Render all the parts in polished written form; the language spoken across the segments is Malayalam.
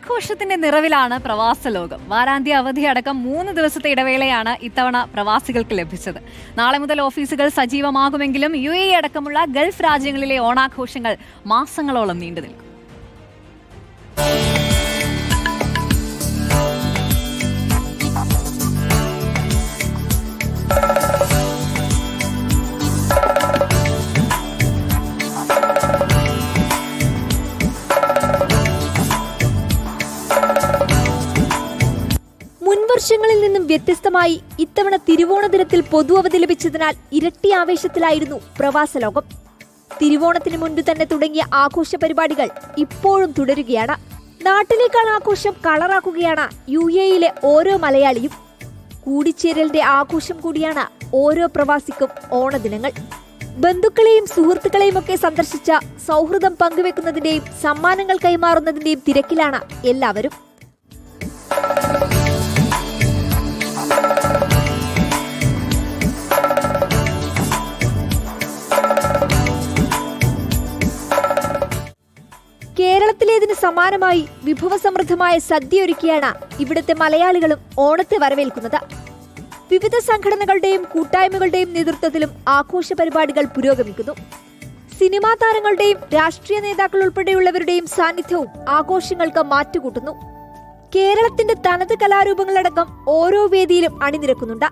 ആഘോഷത്തിന്റെ നിറവിലാണ് പ്രവാസ ലോകം. വാരാന്ത്യ അവധിയടക്കം 3 ദിവസത്തെ ഇടവേളയാണ് ഇത്തവണ പ്രവാസികൾക്ക് ലഭിച്ചത്. നാളെ മുതൽ ഓഫീസുകൾ സജീവമാകുമെങ്കിലും UAE അടക്കമുള്ള ഗൾഫ് രാജ്യങ്ങളിലെ ഓണാഘോഷങ്ങൾ മാസങ്ങളോളം നീണ്ടു നിൽക്കും. മുൻവർഷങ്ങളിൽ നിന്നും വ്യത്യസ്തമായി ഇത്തവണ തിരുവോണ ദിനത്തിൽ പൊതു അവധി ലഭിച്ചതിനാൽ ഇരട്ടി ആവേശത്തിലായിരുന്നു പ്രവാസ ലോകം. തിരുവോണത്തിന് മുൻപ് തന്നെ തുടങ്ങിയ ആഘോഷ പരിപാടികൾ ഇപ്പോഴും തുടരുകയാണ്. നാട്ടിലേക്കാൾ ആഘോഷം കളറാക്കുകയാണ് UAEയിലെ ഓരോ മലയാളിയും. കൂടിച്ചേരലിന്റെ ആഘോഷം കൂടിയാണ് ഓരോ പ്രവാസിക്കും ഓണദിനങ്ങൾ. ബന്ധുക്കളെയും സുഹൃത്തുക്കളെയും ഒക്കെ സന്ദർശിച്ച സൗഹൃദം പങ്കുവെക്കുന്നതിന്റെയും സമ്മാനങ്ങൾ കൈമാറുന്നതിന്റെയും തിരക്കിലാണ് എല്ലാവരും. കേരളത്തിലേതിന് സമാനമായി വിഭവസമൃദ്ധമായ സദ്യയൊരുക്കിയാണ് ഇവിടുത്തെ മലയാളികളും ഓണത്തെ വരവേൽക്കുന്നത്. വിവിധ സംഘടനകളുടെയും കൂട്ടായ്മകളുടെയും നേതൃത്വത്തിലും ആഘോഷ പരിപാടികൾ പുരോഗമിക്കുന്നു. സിനിമാ താരങ്ങളുടെയും രാഷ്ട്രീയ നേതാക്കൾ ഉൾപ്പെടെയുള്ളവരുടെയും സാന്നിധ്യവും ആഘോഷങ്ങൾക്ക് മാറ്റുകൂട്ടുന്നു. കേരളത്തിന്റെ തനത് കലാരൂപങ്ങളടക്കം ഓരോ വേദിയിലും അണിനിരക്കുന്നുണ്ട്.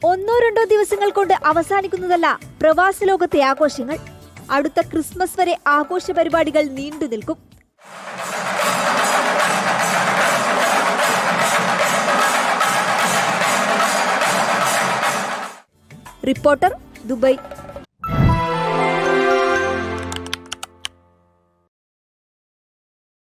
ഒന്നോ രണ്ടോ ദിവസങ്ങൾ കൊണ്ട് അവസാനിക്കുന്നതല്ല പ്രവാസ ലോകത്തെ ആഘോഷങ്ങൾ. അടുത്ത ക്രിസ്മസ് വരെ ആഘോഷ പരിപാടികൾ നീണ്ടു നിൽക്കും. Reporter, Dubai.